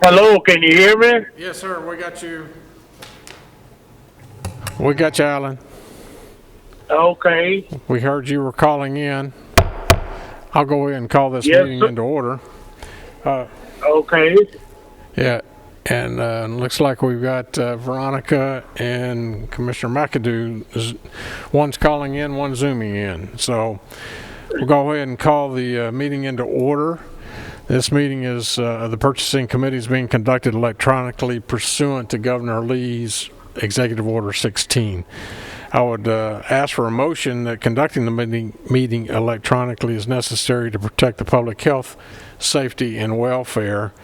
Hello, can you hear me? Yes, sir. We got you. We got you, Alan. Okay. We heard you were calling in. I'll go ahead and call this Yes, meeting sir. into order. Okay. Yeah, and looks like we've got Veronica and Commissioner McAdoo. One's calling in, one's zooming in. So we'll go ahead and call the meeting into order. This meeting is the purchasing committee is being conducted electronically pursuant to Governor Lee's Executive Order 16. I would ask for a motion that conducting the meeting electronically is necessary to protect the public health, safety, and welfare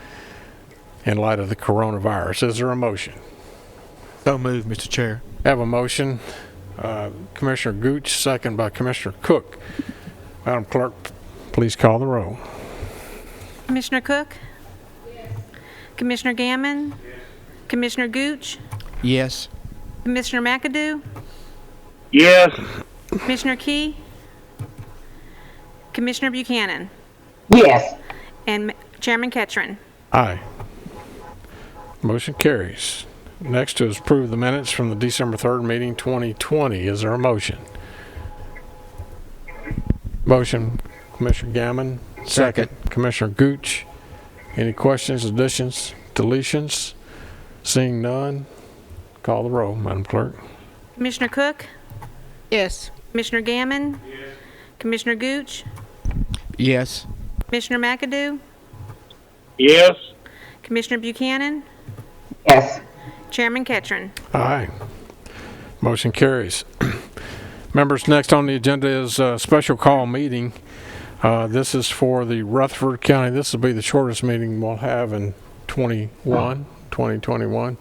in light of the coronavirus. Is there a motion? So moved, Mr. Chair. I have a motion. Commissioner Gooch, second by Commissioner Cook. Madam Clerk, please call the roll. Commissioner Cook? Yes. Commissioner Gammon? Yes. Commissioner Gooch? Yes. Commissioner McAdoo? Yes. Commissioner Key? Commissioner Buchanan? Yes. And Chairman Ketron? Aye. Motion carries. Next is approve the minutes from the December 3rd meeting 2020. Is there a motion? Motion, Commissioner Gammon. Second, Commissioner Gooch. Any questions, additions, deletions? Seeing none, call the roll, Madam Clerk. Commissioner Cook? Yes. Commissioner Gammon? Yes. Commissioner Gooch? Yes. Commissioner McAdoo? Yes. Commissioner Buchanan? Yes. Chairman Ketron? Aye. Motion carries. Members, next on the agenda is a special call meeting. This is for the Rutherford County. This will be the shortest meeting we'll have in 2021.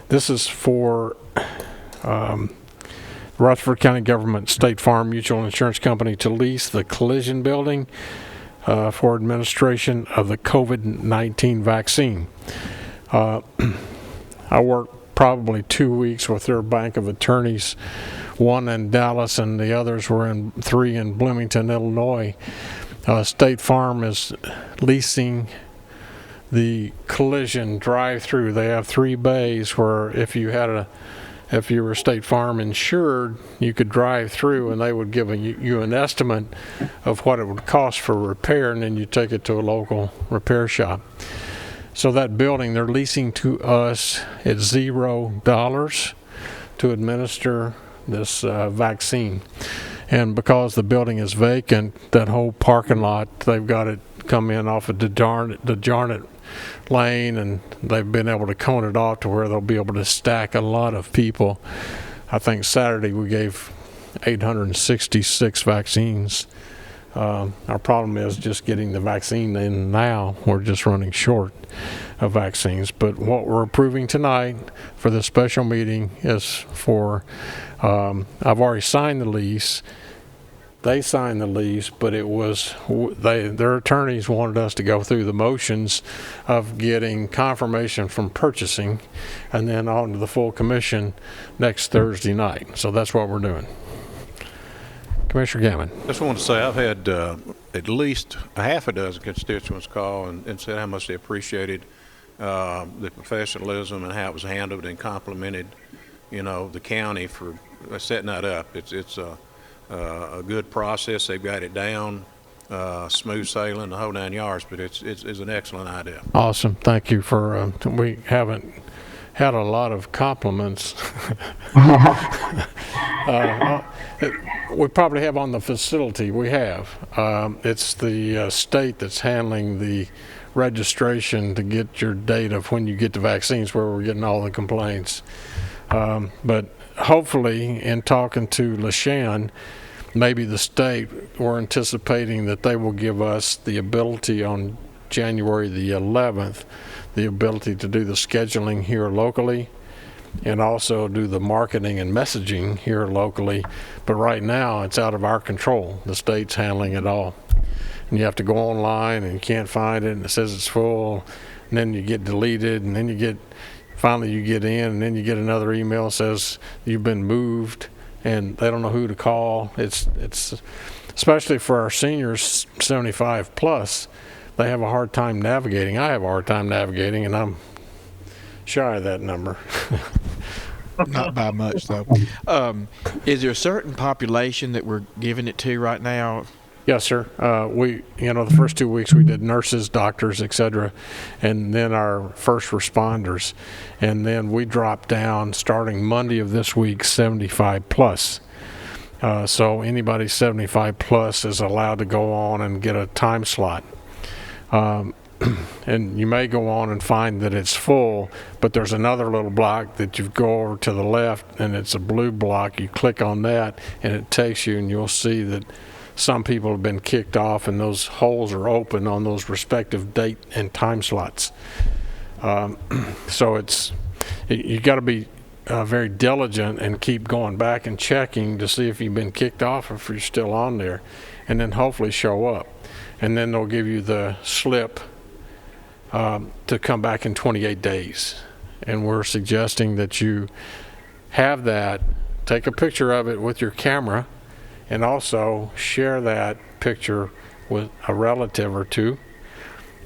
This is for Rutherford County Government State Farm Mutual Insurance Company to lease the collision building for administration of the COVID-19 vaccine. I worked probably 2 weeks with their bank of attorneys, one in Dallas and the others were three in Bloomington, Illinois. State Farm is leasing the collision drive-through. They have 3 bays where if you were State Farm insured, you could drive through and they would give you an estimate of what it would cost for repair, and then you take it to a local repair shop. So that building they're leasing to us at $0 to administer this vaccine. And because the building is vacant, that whole parking lot, they've got it come in off of DeJarnett Lane, and they've been able to cone it off to where they'll be able to stack a lot of people. I think Saturday we gave 866 vaccines. Our problem is just getting the vaccine in now. We're just running short of vaccines. But what we're approving tonight for this special meeting is for, I've already signed the lease. They signed the lease, but it was, their attorneys wanted us to go through the motions of getting confirmation from purchasing and then on to the full commission next Thursday night. So that's what we're doing. Commissioner Gammon. Just want to say I've had at least a half a dozen constituents call and said how much they appreciated the professionalism and how it was handled, and complimented, the county for setting that up. It's a good process. They've got it down, smooth sailing, the whole 9 yards. But it's an excellent idea. Awesome. Thank you for. We haven't had a lot of compliments. We probably have on the facility. We have. It's the state that's handling the registration to get your date of when you get the vaccines, where we're getting all the complaints. But hopefully, in talking to LaShannon, maybe the state, we're anticipating that they will give us the ability on January the 11th, the ability to do the scheduling here locally and also do the marketing and messaging here locally. But right now it's out of our control. The state's handling it all. And you have to go online and you can't find it and it says it's full, and then you get deleted, and then finally you get in, and then you get another email that says you've been moved, and they don't know who to call. It's especially for our seniors 75 plus. they have a hard time navigating. I have a hard time navigating, and I'm shy of that number. Not by much, though. Is there a certain population that we're giving it to right now? Yes, sir. The first 2 weeks we did nurses, doctors, et cetera, and then our first responders. And then we dropped down, starting Monday of this week, 75 plus. So anybody 75 plus is allowed to go on and get a time slot. And you may go on and find that it's full, but there's another little block that you go over to the left, and it's a blue block. You click on that, and it takes you, and you'll see that some people have been kicked off, and those holes are open on those respective date and time slots. So you got to be very diligent and keep going back and checking to see if you've been kicked off or if you're still on there, and then hopefully show up. And then they'll give you the slip to come back in 28 days. And we're suggesting that you have that, take a picture of it with your camera, and also share that picture with a relative or two,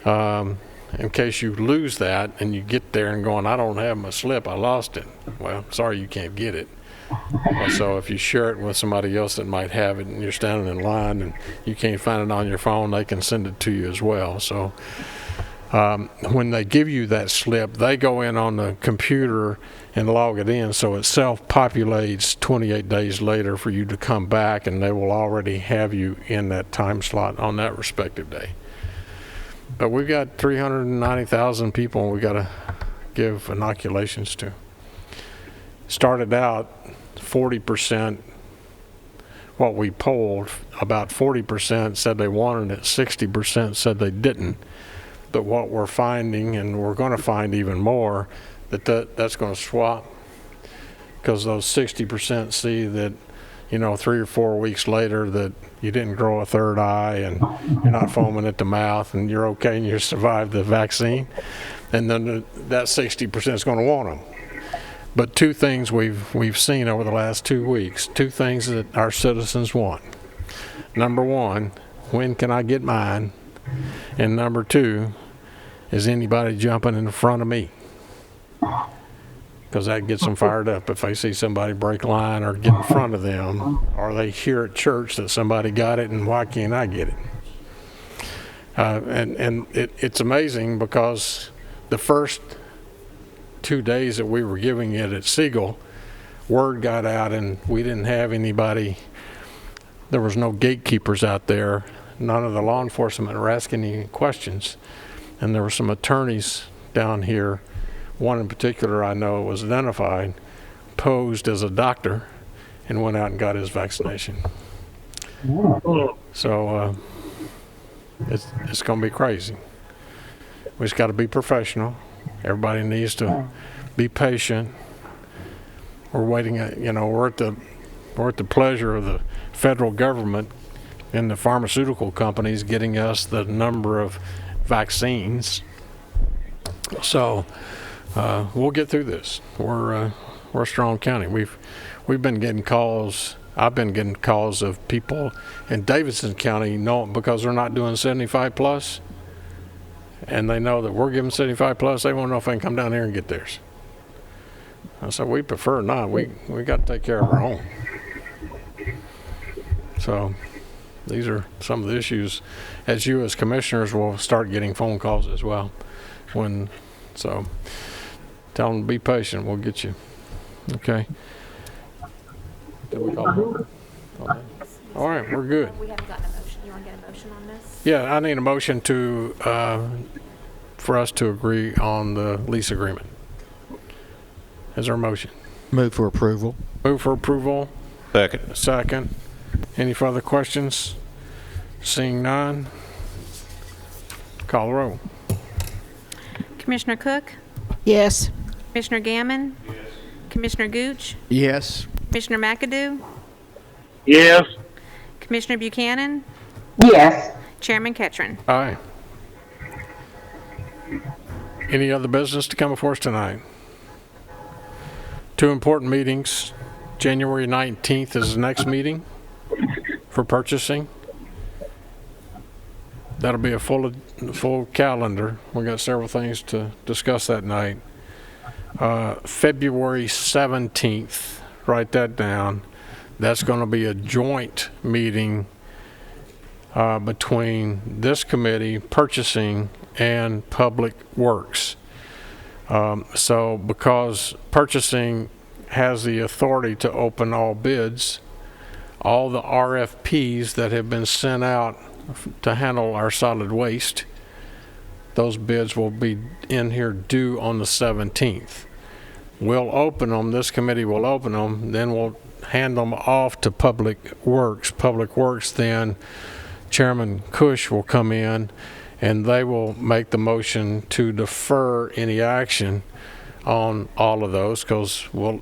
in case you lose that and you get there and going, I don't have my slip, I lost it. Well, sorry, you can't get it. So if you share it with somebody else that might have it, and you're standing in line and you can't find it on your phone, they can send it to you as well. So when they give you that slip, they go in on the computer and log it in, so it self-populates 28 days later for you to come back, and they will already have you in that time slot on that respective day. But we've got 390,000 people we got to give inoculations to. Started out 40%, what we polled, about 40% said they wanted it, 60% said they didn't. But what we're finding, and we're going to find even more, that's going to swap, because those 60% see that, 3 or 4 weeks later that you didn't grow a third eye and you're not foaming at the mouth and you're okay and you survived the vaccine. And then that 60% is going to want them. But two things we've seen over the last 2 weeks, two things that our citizens want. Number one, when can I get mine? And number two, is anybody jumping in front of me? Because that gets them fired up if they see somebody break line or get in front of them, or they hear at church that somebody got it and why can't I get it? And it's amazing, because the first 2 days that we were giving it at Siegel, word got out and we didn't have anybody, there was no gatekeepers out there. None of the law enforcement were asking any questions. And there were some attorneys down here, one in particular I know was identified, posed as a doctor and went out and got his vaccination. So it's going to be crazy. We just got to be professional. Everybody needs to be patient. We're waiting at, we're at the pleasure of the federal government and the pharmaceutical companies getting us the number of vaccines. So we'll get through this. We're a strong county. We've been getting calls. I've been getting calls of people in Davidson County because they're not doing 75 plus, and they know that we're giving 75 plus. They want to know if they can come down here and get theirs. I said we prefer not. We got to take care of our own. So these are some of the issues. As you as commissioners will start getting phone calls as well. So tell them to be patient. We'll get you. Okay. Did we call? All right, we're good. We haven't gotten a motion. You want to get a motion on this? Yeah, I need a motion for us to agree on the lease agreement. Is there a motion? Move for approval. Move for approval. Second. Second. Any further questions? Seeing none, call the roll. Commissioner Cook? Yes. Commissioner Gammon? Yes. Commissioner Gooch? Yes. Commissioner McAdoo? Yes. Commissioner Buchanan? Yes. Chairman Ketron. Aye. Any other business to come before us tonight? Two important meetings. January 19th is the next meeting for purchasing. that'll be a full calendar. We got several things to discuss that night. February 17th, write that down. That's going to be a joint meeting between this committee, purchasing, and Public Works. So because purchasing has the authority to open all bids, all the RFPs that have been sent out to handle our solid waste, those bids will be in here due on the 17th. We'll open them, this committee will open them, then we'll hand them off to Public Works. Public Works, then Chairman Cush will come in and they will make the motion to defer any action on all of those, because we'll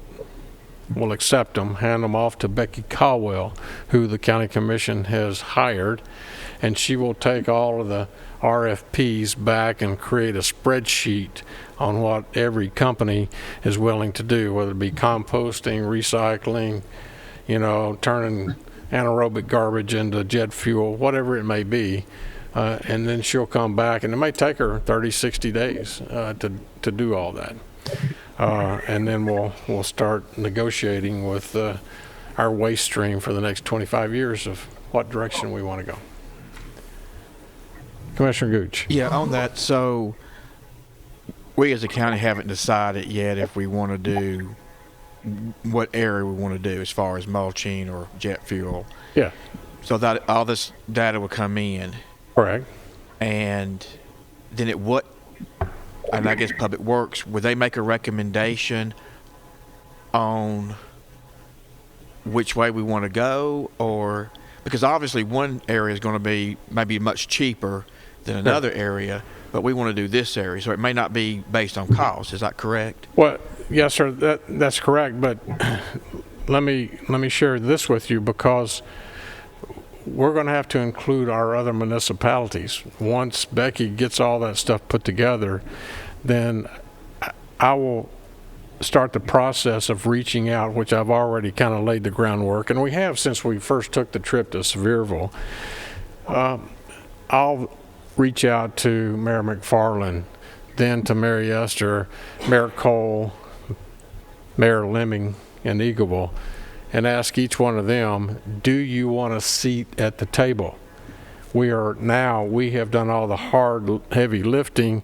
accept them, hand them off to Becky Caldwell, who the County Commission has hired, and she will take all of the RFPs back and create a spreadsheet on what every company is willing to do, whether it be composting, recycling, turning anaerobic garbage into jet fuel, whatever it may be. And then she'll come back, and it may take her 30, 60 days to do all that. And then we'll start negotiating with our waste stream for the next 25 years of what direction we want to go. Commissioner Gooch. Yeah, on that, so we as a county haven't decided yet if we want to do what area we want to do as far as mulching or jet fuel. Yeah, So that all this data will come in, correct. and then and I guess Public Works, would they make a recommendation on which way we want to go? Or because obviously one area is going to be maybe much cheaper than another area, but we want to do this area, so it may not be based on cost. Is that correct? Well, yes, sir, that's correct, but let me share this with you, because we're going to have to include our other municipalities. Once Becky gets all that stuff put together, then I will start the process of reaching out, which I've already kind of laid the groundwork, and we have since we first took the trip to Sevierville. I'll reach out to Mayor McFarland, then to Mary Esther, Mayor Cole, Mayor Lemming, and Eagleville, and ask each one of them, do you want a seat at the table? We have done all the hard, heavy lifting.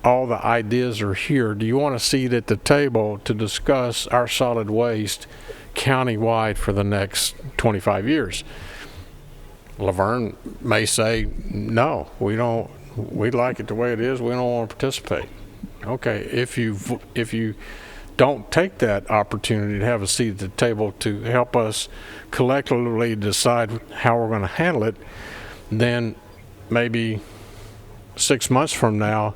All the ideas are here. Do you want a seat at the table to discuss our solid waste countywide for the next 25 years? Laverne may say, no, we don't. We like it the way it is. We don't want to participate. Okay, if you don't take that opportunity to have a seat at the table to help us collectively decide how we're going to handle it, then maybe 6 months from now,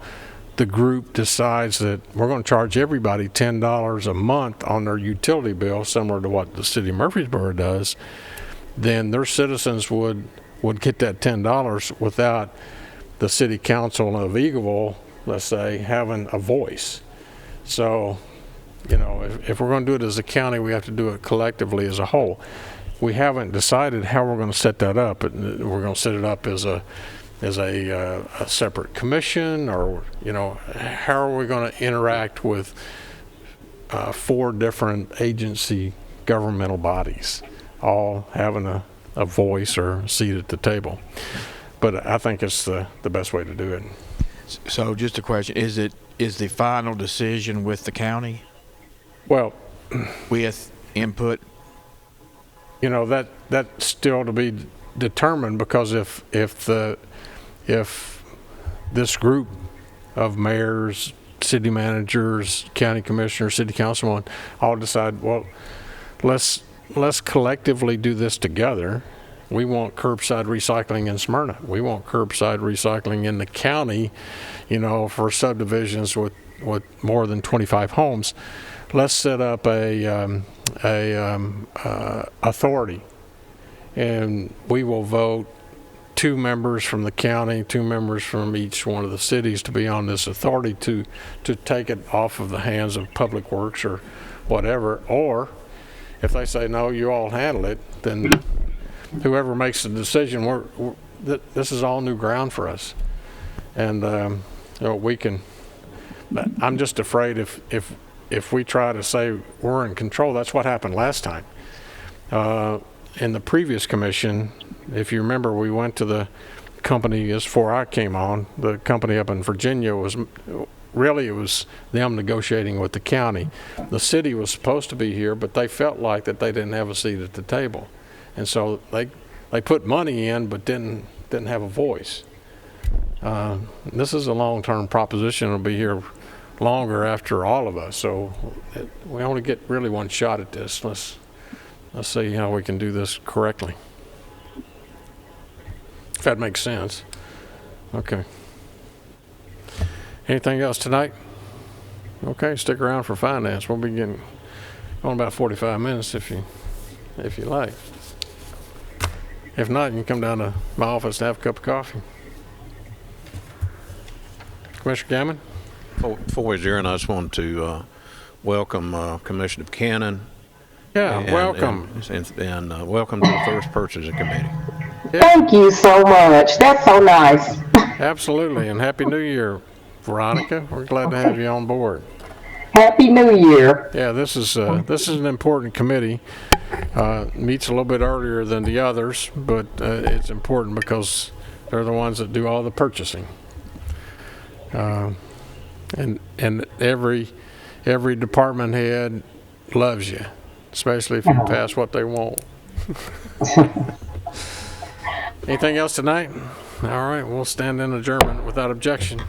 the group decides that we're going to charge everybody $10 a month on their utility bill, similar to what the city of Murfreesboro does, then their citizens would get that $10 without the city council of Eagleville, let's say, having a voice. So, if we're going to do it as a county, we have to do it collectively as a whole. We haven't decided how we're going to set that up. We're going to set it up as a separate commission, or how are we going to interact with 4 different agency governmental bodies, all having a voice or a seat at the table? But I think it's the best way to do it. So just a question, is the final decision with the county Well, with input? That's still to be determined, because if this group of mayors, city managers, county commissioners, city councilmen all decide, well, let's collectively do this together. We want curbside recycling in Smyrna. We want curbside recycling in the county, for subdivisions with more than 25 homes. Let's set up a authority, and we will vote 2 members from the county, 2 members from each one of the cities to be on this authority to take it off of the hands of Public Works or whatever. Or if they say, no, you all handle it, then whoever makes the decision, this is all new ground for us. And, we can, I'm just afraid if we try to say we're in control, that's what happened last time. In the previous commission, if you remember, we went to the company as before I came on, the company up in Virginia was really, it was them negotiating with the county. The city was supposed to be here, but they felt like that they didn't have a seat at the table. And so they put money in, but didn't have a voice. This is a long-term proposition. It'll be here longer after all of us. So we only get really one shot at this. Let's see how we can do this correctly. If that makes sense. Okay. Anything else tonight? Okay, stick around for finance. We'll be getting on about 45 minutes if you like. If not, you can come down to my office to have a cup of coffee. Commissioner Gammon? Before we adjourn, I just wanted to welcome Commissioner Buchanan. Yeah, and- welcome. And welcome to the first purchasing committee. Thank you so much. That's so nice. Absolutely, and Happy New Year, Veronica. We're glad to have you on board. Happy New Year. Yeah, this is an important committee. Meets a little bit earlier than the others, but it's important because they're the ones that do all the purchasing. And every department head loves you, especially if you pass what they want. Anything else tonight? All right, we'll stand in adjournment without objection.